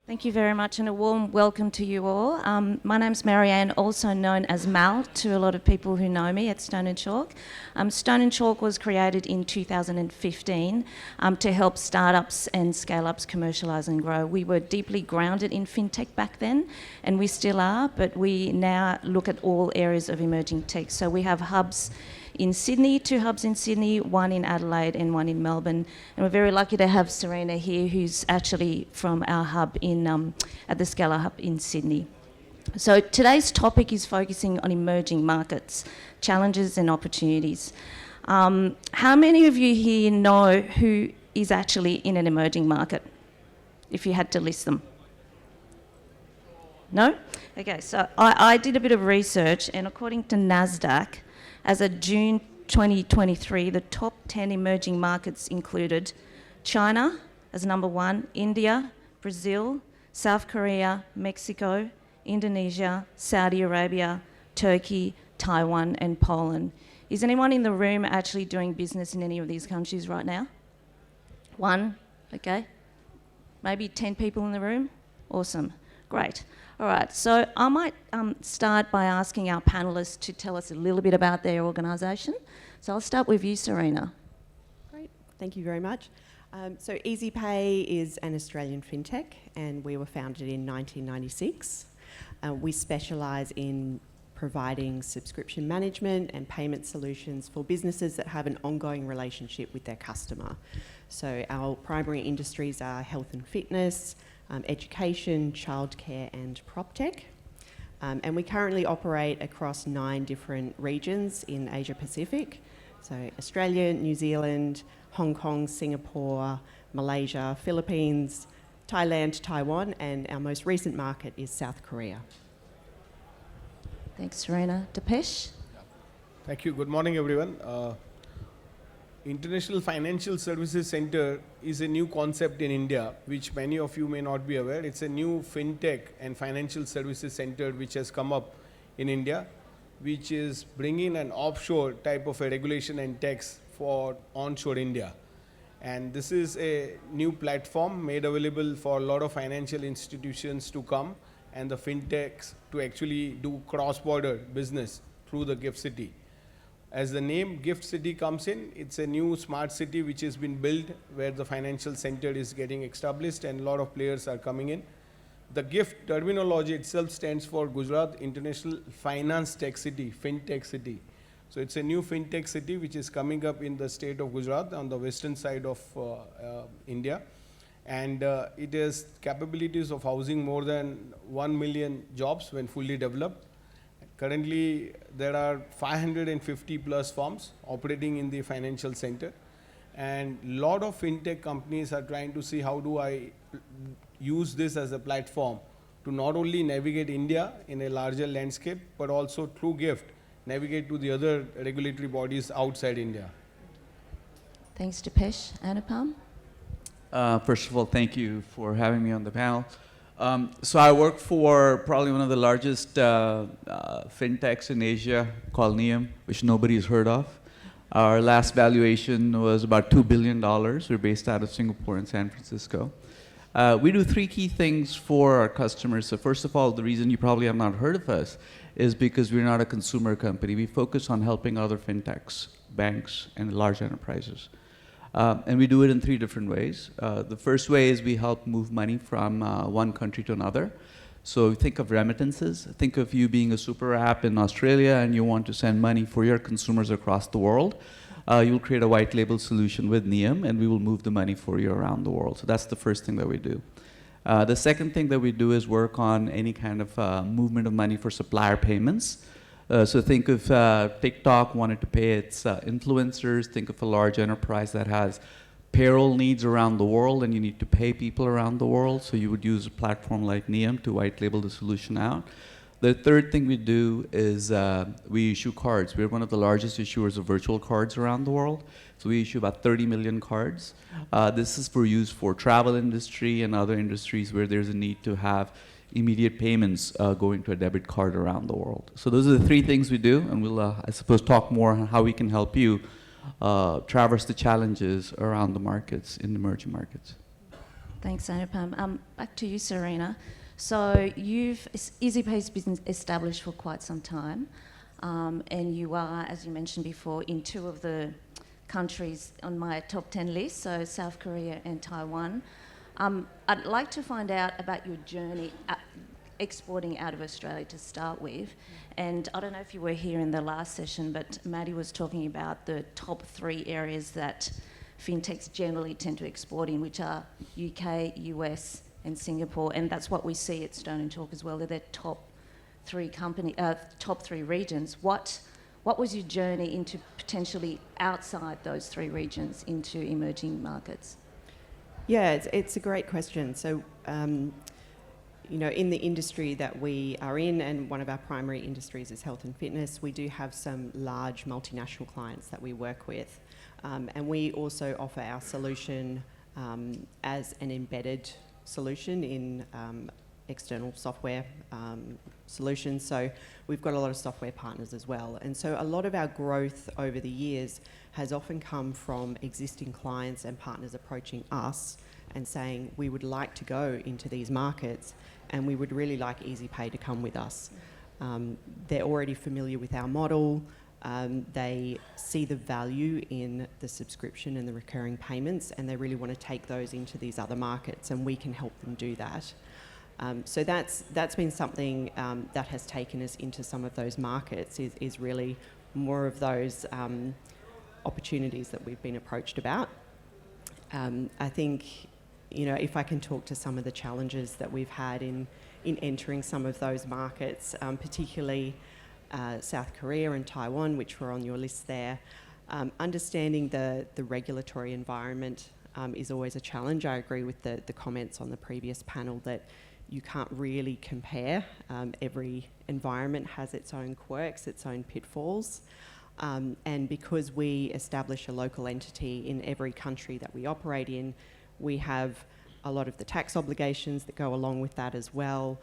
Thank you very much, and a warm welcome to you all. My name's Marianne, also known as Mal to a lot of people who know me at Stone & Chalk. Stone & Chalk was created in 2015 to help startups and scale-ups commercialise and grow. We were deeply grounded in FinTech back then, and we still are, but we now look at all areas of emerging tech. So we have hubs in Sydney, 2 hubs in Sydney, 1 in Adelaide and 1 in Melbourne. And we're very lucky to have Serena here, who's actually from our hub at the Scala hub in Sydney. So today's topic is focusing on emerging markets, challenges and opportunities. How many of you here know who is actually in an emerging market, if you had to list them? No? Okay, so I did a bit of research, and according to NASDAQ, as of June 2023, the top 10 emerging markets included China as number 1, India, Brazil, South Korea, Mexico, Indonesia, Saudi Arabia, Turkey, Taiwan and Poland. Is anyone in the room actually doing business in any of these countries right now? 1, okay. Maybe 10 people in the room? Awesome, great. All right, so I might start by asking our panellists to tell us a little bit about their organisation. So I'll start with you, Serena. Great, thank you very much. So EasyPay is an Australian fintech, and we were founded in 1996. We specialise in providing subscription management and payment solutions for businesses that have an ongoing relationship with their customer. So our primary industries are health and fitness, education, childcare and PropTech. And we currently operate across 9 different regions in Asia Pacific. So Australia, New Zealand, Hong Kong, Singapore, Malaysia, Philippines, Thailand, Taiwan, and our most recent market is South Korea. Thanks, Serena. Dipesh? Thank you. Good morning, everyone. International Financial Services Center is a new concept in India, which many of you may not be aware. It's a new fintech and financial services center which has come up in India, which is bringing an offshore type of a regulation and tax for onshore India. And this is a new platform made available for a lot of financial institutions to come and the fintechs to actually do cross-border business through the GIFT City. As the name GIFT City comes in, it's a new smart city which has been built where the financial center is getting established and a lot of players are coming in. The GIFT terminology itself stands for Gujarat International Finance Tech City, FinTech City. So it's a new FinTech city which is coming up in the state of Gujarat on the western side of India. And it has capabilities of housing more than 1 million jobs when fully developed. Currently, there are 550 plus firms operating in the financial center. And a lot of fintech companies are trying to see how do I use this as a platform to not only navigate India in a larger landscape, but also through GIFT, navigate to the other regulatory bodies outside India. Thanks, Dipesh. Anupam? First of all, thank you for having me on the panel. So I work for probably one of the largest fintechs in Asia called Nium, which nobody's heard of. Our last valuation was about $2 billion. We're based out of Singapore and San Francisco. We do 3 key things for our customers. So first of all, the reason you probably have not heard of us is because we're not a consumer company. We focus on helping other fintechs, banks, and large enterprises. And we do it in 3 different ways. The first way is we help move money from one country to another. So think of remittances. Think of you being a super app in Australia and you want to send money for your consumers across the world. You'll create a white label solution with Nium and we will move the money for you around the world. So that's the first thing that we do. The second thing that we do is work on any kind of movement of money for supplier payments. So think of TikTok wanted to pay its influencers. Think of a large enterprise that has payroll needs around the world and you need to pay people around the world. So you would use a platform like Nium to white label the solution out. The third thing we do is we issue cards. We're one of the largest issuers of virtual cards around the world. So we issue about 30 million cards. This is for use for travel industry and other industries where there's a need to have immediate payments going to a debit card around the world. So those are the 3 things we do, and we'll, I suppose, talk more on how we can help you traverse the challenges around the markets in emerging markets. Thanks, Anupam. Back to you, Serena. So EasyPay's been established for quite some time, and you are, as you mentioned before, in 2 of the countries on my top 10 list, so South Korea and Taiwan. I'd like to find out about your journey exporting out of Australia to start with. And I don't know if you were here in the last session, but Maddie was talking about the top 3 areas that fintechs generally tend to export in, which are UK, US and Singapore, and that's what we see at Stone & Chalk as well. They're their top 3 regions. What was your journey into potentially outside those 3 regions into emerging markets? Yeah, it's a great question. So, in the industry that we are in, and one of our primary industries is health and fitness, we do have some large multinational clients that we work with. And we also offer our solution as an embedded solution in external software solutions. So we've got a lot of software partners as well. And so a lot of our growth over the years has often come from existing clients and partners approaching us and saying, we would like to go into these markets and we would really like EasyPay to come with us. They're already familiar with our model. They see the value in the subscription and the recurring payments, and they really want to take those into these other markets, and we can help them do that. So that's been something that has taken us into some of those markets, is really more of those opportunities that we've been approached about. I think, if I can talk to some of the challenges that we've had in entering some of those markets, particularly South Korea and Taiwan, which were on your list there. Understanding the regulatory environment is always a challenge. I agree with the comments on the previous panel that you can't really compare. Every environment has its own quirks, its own pitfalls. And because we establish a local entity in every country that we operate in, we have a lot of the tax obligations that go along with that as well,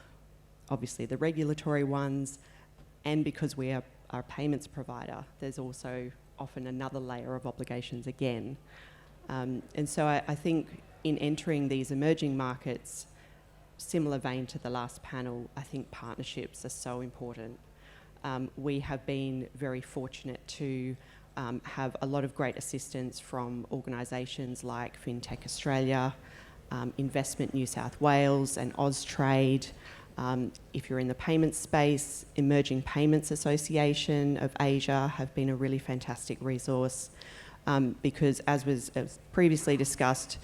obviously the regulatory ones, and because we are a payments provider, there's also often another layer of obligations again. And so I think in entering these emerging markets, similar vein to the last panel, I think partnerships are so important. We have been very fortunate to have a lot of great assistance from organisations like FinTech Australia, Investment New South Wales and Austrade. If you're in the payment space, Emerging Payments Association of Asia have been a really fantastic resource because as was previously discussed,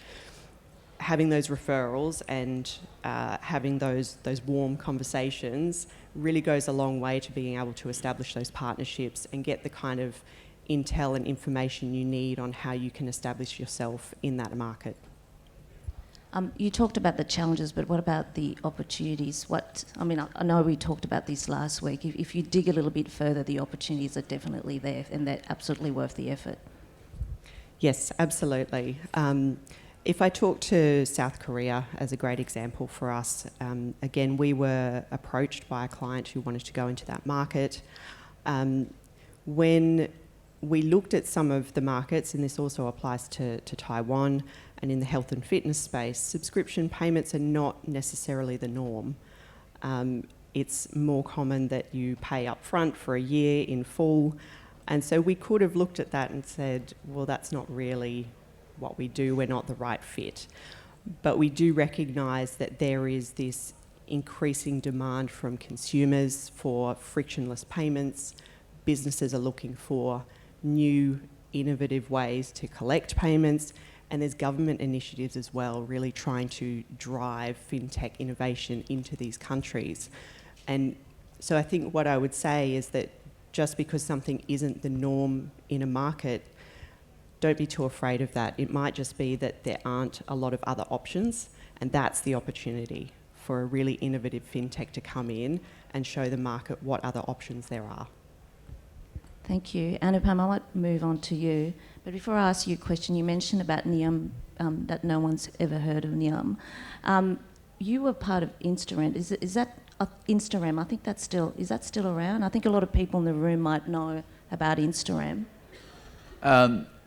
having those referrals and having those warm conversations really goes a long way to being able to establish those partnerships and get the kind of intel and information you need on how you can establish yourself in that market. You talked about the challenges, but what about the opportunities? I know we talked about this last week. If you dig a little bit further, the opportunities are definitely there and they're absolutely worth the effort. Yes, absolutely. If I talk to South Korea as a great example for us, again, we were approached by a client who wanted to go into that market. When we looked at some of the markets, and this also applies to Taiwan, and in the health and fitness space, subscription payments are not necessarily the norm. It's more common that you pay up front for a year in full. And so we could have looked at that and said, well, that's not really what we do, we're not the right fit. But we do recognise that there is this increasing demand from consumers for frictionless payments. Businesses are looking for new, innovative ways to collect payments, and there's government initiatives as well, really trying to drive fintech innovation into these countries. And so I think what I would say is that just because something isn't the norm in a market, don't be too afraid of that. It might just be that there aren't a lot of other options, and that's the opportunity for a really innovative fintech to come in and show the market what other options there are. Thank you. Anupam, I might move on to you. But before I ask you a question, you mentioned about Nium, that no one's ever heard of Nium. You were part of Instarem. Is that Instarem? I think is that still around? I think a lot of people in the room might know about Instarem.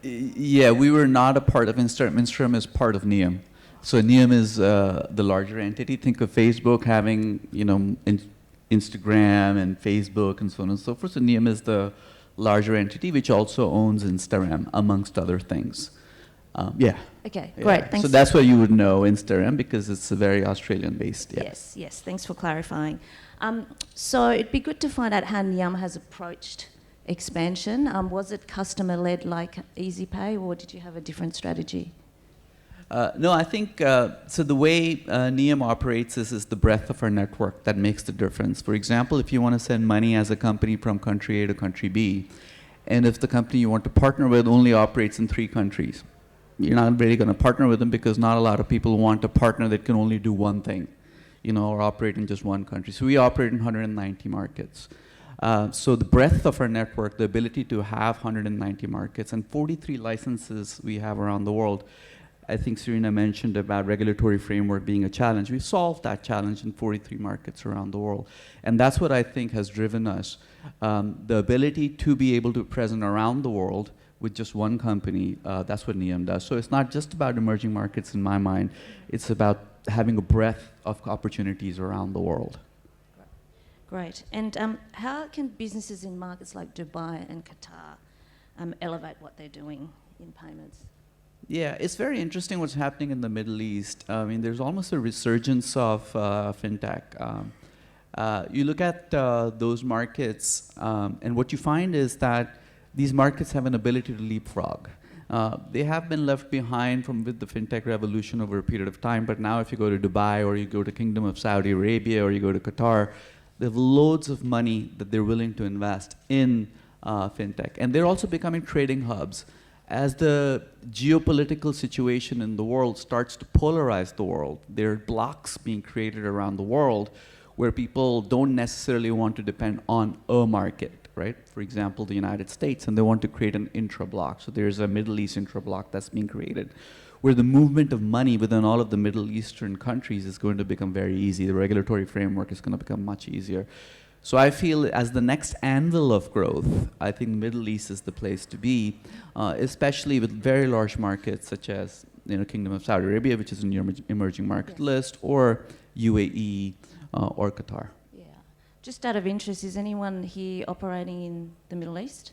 Yeah, we were not a part of Instarem. Instarem is part of Nium. So NIAM is the larger entity. Think of Facebook having, Instagram and Facebook and so on and so forth. So NIAM is the larger entity, which also owns Instagram, amongst other things. Yeah. Okay, Yeah. great. Thanks. So that's why you would know Instagram, because it's a very Australian-based. Yeah. Yes. Thanks for clarifying. So it'd be good to find out how NIAM has approached expansion. Was it customer-led like EasyPay, or did you have a different strategy? No, I think, so the way NIAM operates is the breadth of our network that makes the difference. For example, if you want to send money as a company from country A to country B, and if the company you want to partner with only operates in 3 countries, you're not really going to partner with them, because not a lot of people want a partner that can only do one thing, or operate in just one country. So we operate in 190 markets. So the breadth of our network, the ability to have 190 markets and 43 licenses we have around the world. I think Serena mentioned about regulatory framework being a challenge. We've solved that challenge in 43 markets around the world. And that's what I think has driven us. The ability to be able to be present around the world with just one company, that's what NIAM does. So it's not just about emerging markets in my mind. It's about having a breadth of opportunities around the world. Great. And how can businesses in markets like Dubai and Qatar elevate what they're doing in payments? Yeah, it's very interesting what's happening in the Middle East. I mean, there's almost a resurgence of fintech. You look at those markets, and what you find is that these markets have an ability to leapfrog. They have been left behind with the fintech revolution over a period of time, but now if you go to Dubai, or you go to Kingdom of Saudi Arabia, or you go to Qatar, they have loads of money that they're willing to invest in fintech. And they're also becoming trading hubs. As the geopolitical situation in the world starts to polarize the world, there are blocks being created around the world where people don't necessarily want to depend on a market, right? For example, the United States, and they want to create an intra-block. So there's a Middle East intra-block that's being created, where the movement of money within all of the Middle Eastern countries is going to become very easy. The regulatory framework is going to become much easier. So I feel as the next anvil of growth, I think Middle East is the place to be, especially with very large markets such as Kingdom of Saudi Arabia, which is in your emerging market list, or UAE or Qatar. Yeah. Just out of interest, is anyone here operating in the Middle East?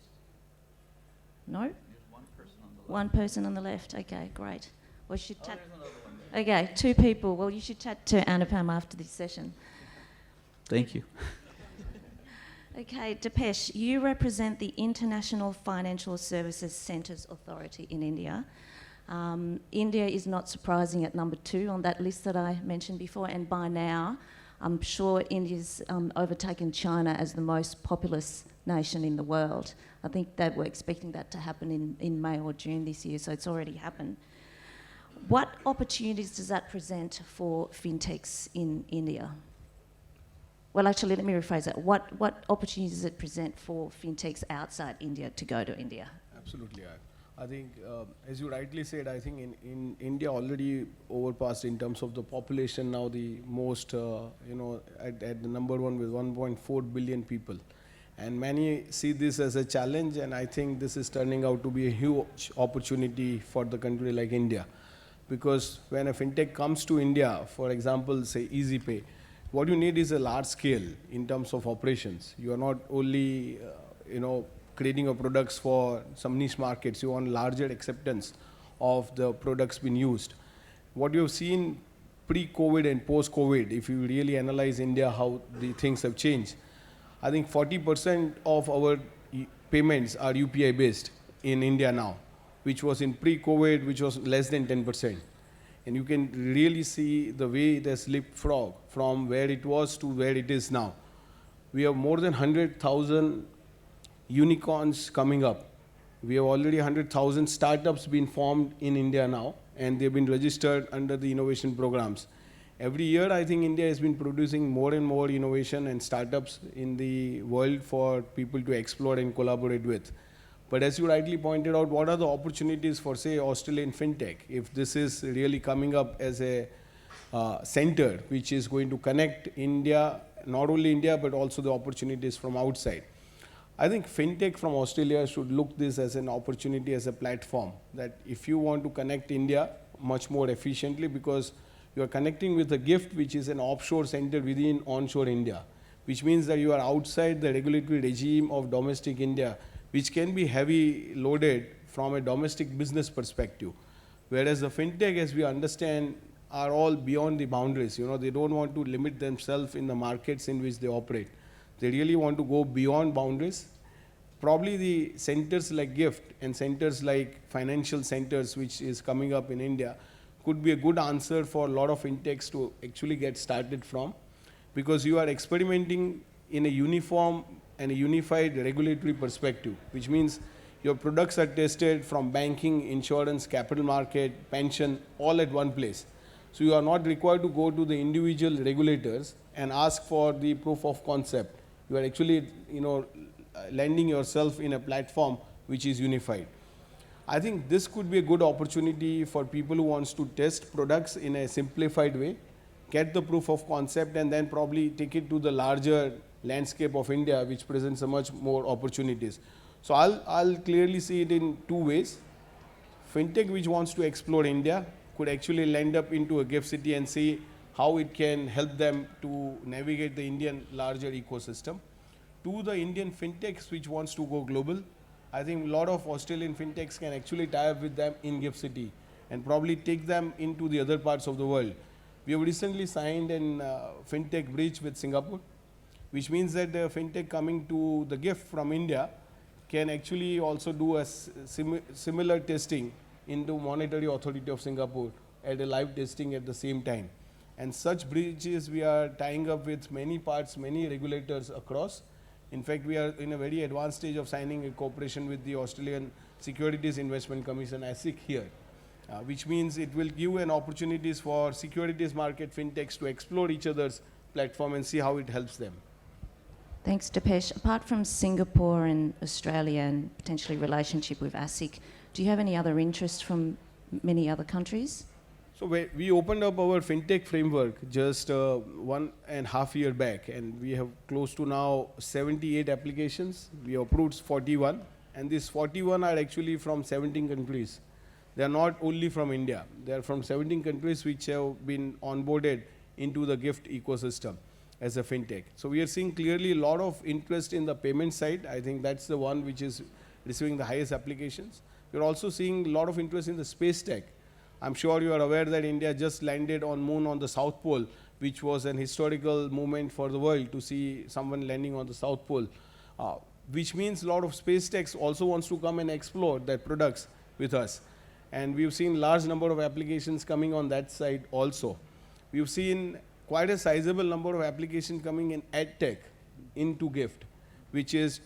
No? There's one person on the left. One person on the left. Okay, great. Well, you should chat. Okay, 2 people. Well, you should chat to Anupam after this session. Thank you. Okay, Dipesh, you represent the International Financial Services Centres Authority in India. India is not surprising at number 2 on that list that I mentioned before, and by now, I'm sure India's overtaken China as the most populous nation in the world. I think that we're expecting that to happen in May or June this year, so it's already happened. What opportunities does that present for fintechs in India? Well, actually, let me rephrase that. What opportunities does it present for fintechs outside India to go to India? Absolutely. I think, as you rightly said, I think in India already overpassed in terms of the population now the most, at the number 1 with 1.4 billion people. And many see this as a challenge, and I think this is turning out to be a huge opportunity for the country like India. Because when a fintech comes to India, for example, say EasyPay, what you need is a large scale in terms of operations. You are not only, creating your products for some niche markets. You want larger acceptance of the products being used. What you've seen pre-COVID and post-COVID, if you really analyze India, how the things have changed, I think 40% of our payments are UPI based in India now, which was in pre-COVID, which was less than 10%. And you can really see the way it has leapfrog from where it was to where it is now. We have more than 100,000 unicorns coming up. We have already 100,000 startups being formed in India now, and they've been registered under the innovation programs. Every year, I think India has been producing more and more innovation and startups in the world for people to explore and collaborate with. But as you rightly pointed out, what are the opportunities for, say, Australian fintech? If this is really coming up as a center which is going to connect India, not only India, but also the opportunities from outside. I think fintech from Australia should look this as an opportunity, as a platform, that if you want to connect India much more efficiently, because you are connecting with a gift which is an offshore center within onshore India, which means that you are outside the regulatory regime of domestic India, which can be heavy loaded from a domestic business perspective. Whereas the fintech, as we understand, are all beyond the boundaries. They don't want to limit themselves in the markets in which they operate. They really want to go beyond boundaries. Probably the centers like gift and centers like financial centers, which is coming up in India, could be a good answer for a lot of fintechs to actually get started from, because you are experimenting in a uniform and a unified regulatory perspective, which means your products are tested from banking, insurance, capital market, pension, all at one place. So you are not required to go to the individual regulators and ask for the proof of concept. You are actually, landing yourself in a platform which is unified. I think this could be a good opportunity for people who wants to test products in a simplified way, get the proof of concept, and then probably take it to the larger landscape of India, which presents a much more opportunities. So I'll clearly see it in two ways. Fintech which wants to explore India could actually land up into a gift city and see how it can help them to navigate the Indian larger ecosystem. To the Indian fintechs which wants to go global, I think a lot of Australian fintechs can actually tie up with them in gift city and probably take them into the other parts of the world. We have recently signed an fintech bridge with Singapore, which means that the fintech coming to the gift from India can actually also do a similar testing into Monetary Authority of Singapore at a live testing at the same time. And such bridges we are tying up with many parts, many regulators across. In fact, we are in a very advanced stage of signing a cooperation with the Australian Securities Investment Commission, ASIC here, which means it will give an opportunities for securities market fintechs to explore each other's platform and see how it helps them. Thanks, Dipesh. Apart from Singapore and Australia and potentially relationship with ASIC, do you have any other interest from many other countries? So we opened up our fintech framework just 1.5 years back, and we have close to now 78 applications. We approved 41, and these 41 are actually from 17 countries. They are not only from India. They are from 17 countries which have been onboarded into the gift ecosystem as a fintech. So we are seeing clearly a lot of interest in the payment side. I think that's the one which is receiving the highest applications. We're also seeing a lot of interest in the space tech. I'm sure you are aware that India just landed on moon on the South Pole, which was an historical moment for the world to see someone landing on the South Pole, which means a lot of space techs also wants to come and explore their products with us. And we've seen large number of applications coming on that side also. We've seen quite a sizable number of applications coming in EdTech into gift, which is,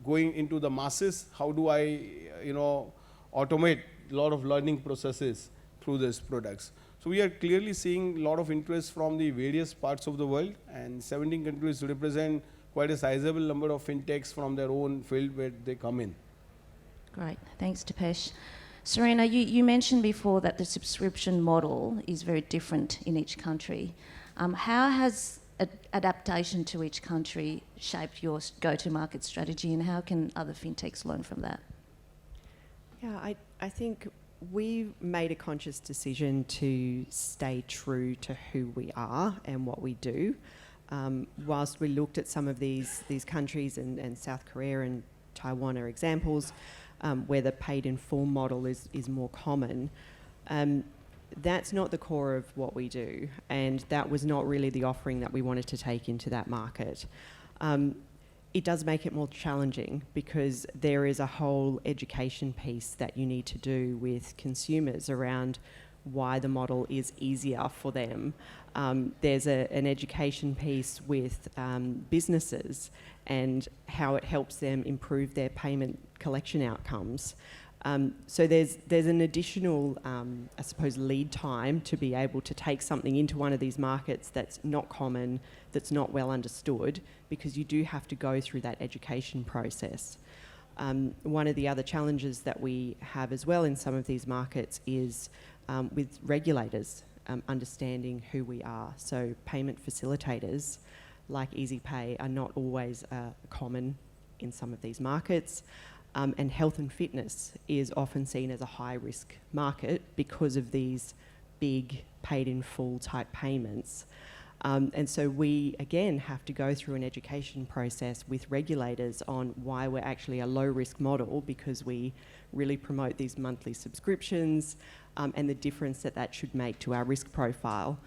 going into the masses. How do I, automate a lot of learning processes through these products? So we are clearly seeing a lot of interest from the various parts of the world, and 17 countries represent quite a sizable number of fintechs from their own field where they come in. Great, thanks, Dipesh. Serena, you mentioned before that the subscription model is very different in each country. How has adaptation to each country shaped your go-to-market strategy, and how can other fintechs learn from that? Yeah, I think we made a conscious decision to stay true to who we are and what we do. Whilst we looked at some of these countries, and South Korea and Taiwan are examples, where the paid in full model is more common, that's not the core of what we do, and that was not really the offering that we wanted to take into that market. It does make it more challenging because there is a whole education piece that you need to do with consumers around why the model is easier for them. There's an education piece with businesses and how it helps them improve their payment collection outcomes. So there's an additional, I suppose, lead time to be able to take something into one of these markets that's not common, that's not well understood, because you do have to go through that education process. One of the other challenges that we have as well in some of these markets is with regulators understanding who we are. So payment facilitators like EasyPay are not always common in some of these markets. And health and fitness is often seen as a high-risk market because of these big paid-in-full type payments. And so we, again, have to go through an education process with regulators on why we're actually a low-risk model, because we really promote these monthly subscriptions and the difference that that should make to our risk profile.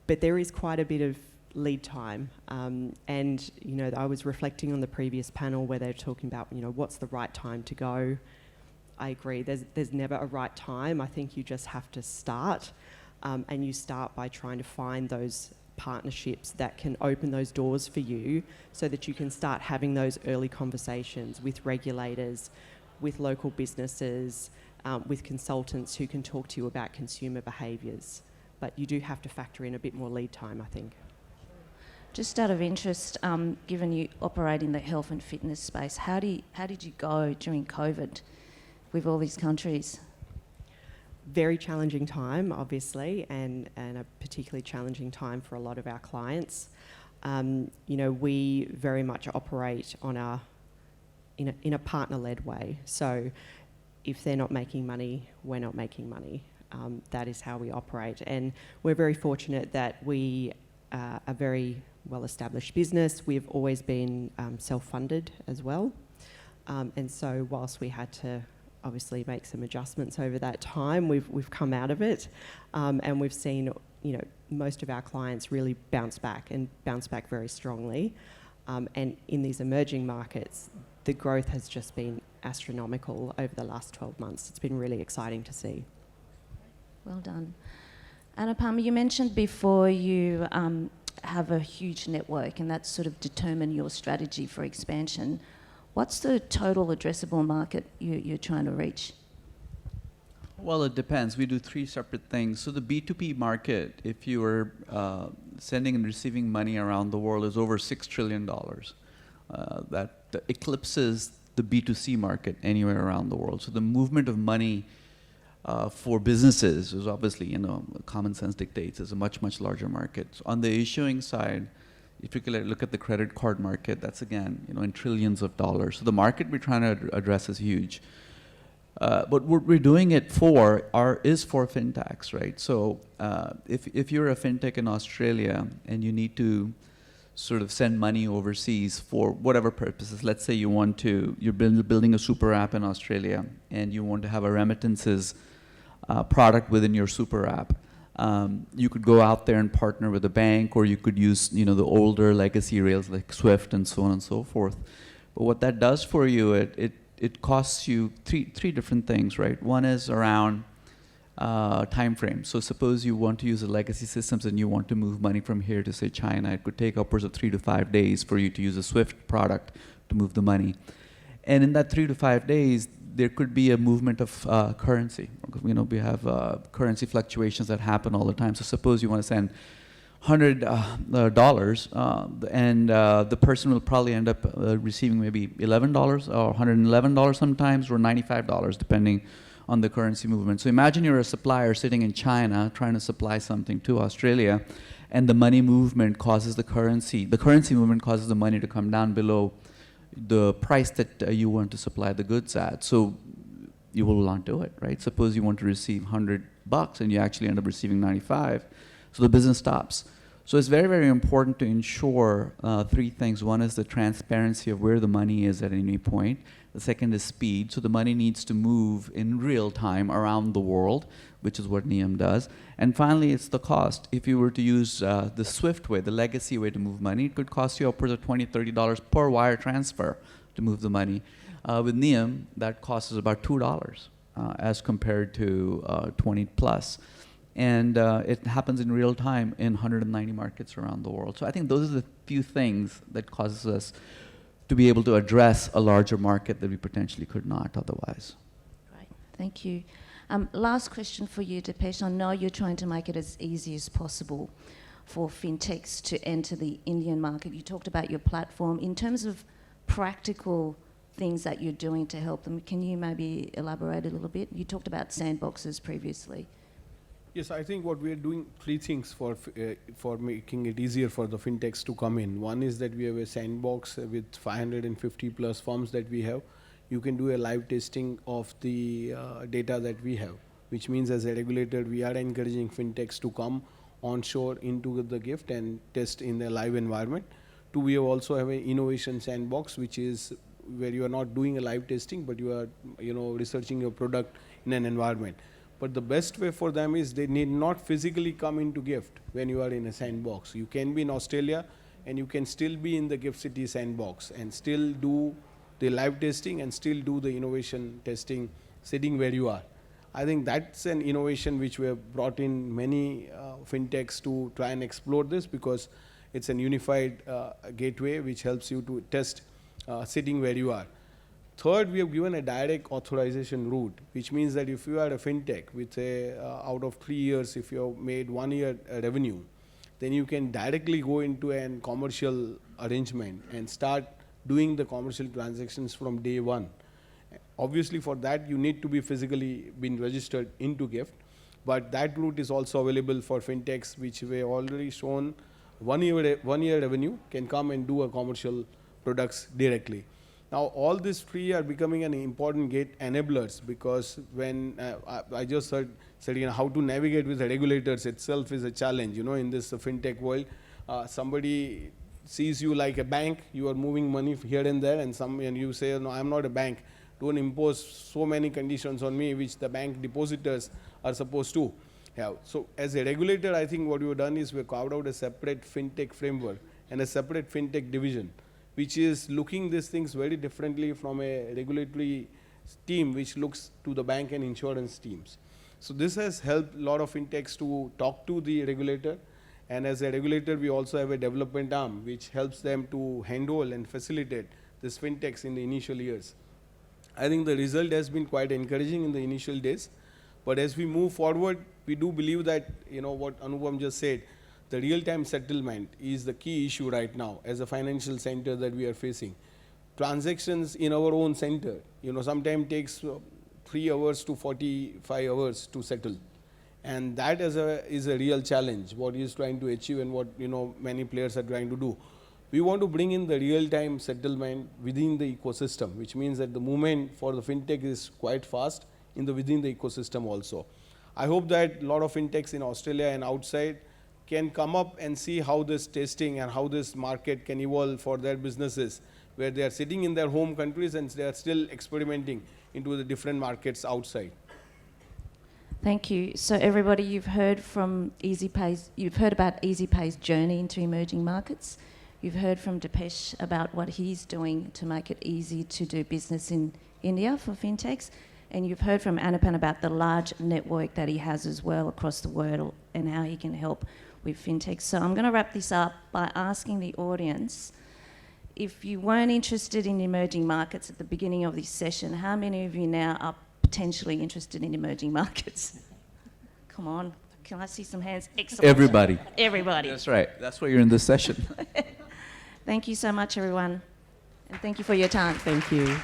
But there is quite a bit of lead time. And, you know, I was reflecting on the previous panel where they're talking about, you know, what's the right time to go. I agree, there's never a right time. I think you just have to start. And you start by trying to find those partnerships that can open those doors for you so that you can start having those early conversations with regulators, with local businesses, with consultants who can talk to you about consumer behaviours. But you do have to factor in a bit more lead time, I think. Just out of interest, given you operate in the health and fitness space, how did you go during COVID with all these countries? Very challenging time, obviously, and a particularly challenging time for a lot of our clients. You know, we very much operate on in a partner-led way. So if they're not making money, we're not making money. That is how we operate. And we're very fortunate that we are a very well-established business. We've always been self-funded as well. And so whilst we had to obviously make some adjustments over that time, we've come out of it, and we've seen, you know, most of our clients really bounce back very strongly. And in these emerging markets, the growth has just been astronomical over the last 12 months. It's been really exciting to see. Well done. Anupama, you mentioned before you have a huge network, and that's sort of determined your strategy for expansion. What's the total addressable market you're trying to reach? Well, it depends. We do three separate things. So the B2B market, if you were sending and receiving money around the world, is over $6 trillion. That eclipses the B2C market anywhere around the world. So the movement of money for businesses is obviously, you know, common sense dictates, is a much, much larger market. So on the issuing side, if you look at the credit card market, that's again, you know, in trillions of dollars. So the market we're trying to address is huge. But what we're doing it for is for fintechs, right? So if you're a fintech in Australia and you need to sort of send money overseas for whatever purposes, let's say you're building a super app in Australia and you want to have a remittances product within your super app. You could go out there and partner with a bank, or you could use, you know, the older legacy rails like Swift and so on and so forth. But what that does for you, it costs you three different things, right? One is around time frame. So suppose you want to use the legacy systems and you want to move money from here to, say, China. It could take upwards of 3 to 5 days for you to use a Swift product to move the money. And in that 3 to 5 days, there could be a movement of currency. You know, we have currency fluctuations that happen all the time. So suppose you want to send $100, and the person will probably end up receiving maybe $11 or $111 sometimes, or $95, depending on the currency movement. So imagine you're a supplier sitting in China trying to supply something to Australia, and the money movement causes the currency movement causes the money to come down below the price that you want to supply the goods at. So you will not do it, right? Suppose you want to receive $100 and you actually end up receiving 95, so the business stops. So it's very, very important to ensure three things. One is the transparency of where the money is at any point. The second is speed. So the money needs to move in real time around the world, which is what NIAM does. And finally, it's the cost. If you were to use the Swift way, the legacy way to move money, it could cost you upwards of $20, $30 per wire transfer to move the money. With NIAM, that cost is about $2 as compared to 20 plus. And it happens in real time in 190 markets around the world. So I think those are the few things that causes us to be able to address a larger market that we potentially could not otherwise. Great, thank you. Last question for you, Dipesh. I know you're trying to make it as easy as possible for fintechs to enter the Indian market. You talked about your platform. In terms of practical things that you're doing to help them, can you maybe elaborate a little bit? You talked about sandboxes previously. Yes, I think what we are doing, three things for making it easier for the fintechs to come in. One is that we have a sandbox with 550 plus firms that we have. you can do a live testing of the data that we have, which means as a regulator, we are encouraging fintechs to come onshore into the gift and test in the live environment. Two, we also have an innovation sandbox, which is where you are not doing a live testing, but you are, researching your product in an environment. But the best way for them is they need not physically come into gift when you are in a sandbox. You can be in Australia and you can still be in the Gift City sandbox and still do the live testing and still do the innovation testing sitting where you are. I think that's an innovation which we have brought in many fintechs to try and explore this, because it's an unified gateway which helps you to test sitting where you are. Third, we have given a direct authorization route, which means that if you are a fintech with out of 3 years, if you have made 1 year revenue, then you can directly go into a commercial arrangement and start doing the commercial transactions from day one. Obviously, for that, you need to be physically been registered into GIFT, but that route is also available for fintechs, which we have already shown 1 year revenue can come and do a commercial products directly. Now, all these three are becoming an important gate enablers, because when I just said how to navigate with the regulators itself is a challenge. In this fintech world, somebody sees you like a bank, you are moving money here and there, and you say, no, I'm not a bank. Don't impose so many conditions on me which the bank depositors are supposed to have. So as a regulator, I think what we've done is we've carved out a separate fintech framework and a separate fintech division, which is looking these things very differently from a regulatory team which looks to the bank and insurance teams. So this has helped a lot of fintechs to talk to the regulator, and as a regulator we also have a development arm which helps them to handle and facilitate these fintechs in the initial years. I think the result has been quite encouraging in the initial days, but as we move forward, we do believe that, what Anupam just said, the real-time settlement is the key issue right now as a financial center that we are facing. Transactions in our own center, sometimes takes 3 hours to 45 hours to settle. And that is a real challenge, what he is trying to achieve and what, many players are trying to do. We want to bring in the real-time settlement within the ecosystem, which means that the movement for the fintech is quite fast within the ecosystem also. I hope that a lot of fintechs in Australia and outside can come up and see how this testing and how this market can evolve for their businesses, where they are sitting in their home countries and they are still experimenting into the different markets outside. Thank you. So everybody, you've heard about EasyPay's journey into emerging markets. You've heard from Dipesh about what he's doing to make it easy to do business in India for fintechs. And you've heard from Anupan about the large network that he has as well across the world and how he can help with fintechs. So I'm going to wrap this up by asking the audience, if you weren't interested in emerging markets at the beginning of this session, how many of you now are potentially interested in emerging markets? Come on, can I see some hands? Excellent. Everybody. Everybody. That's right. That's why you're in this session. Thank you so much, everyone. And thank you for your time. Thank you.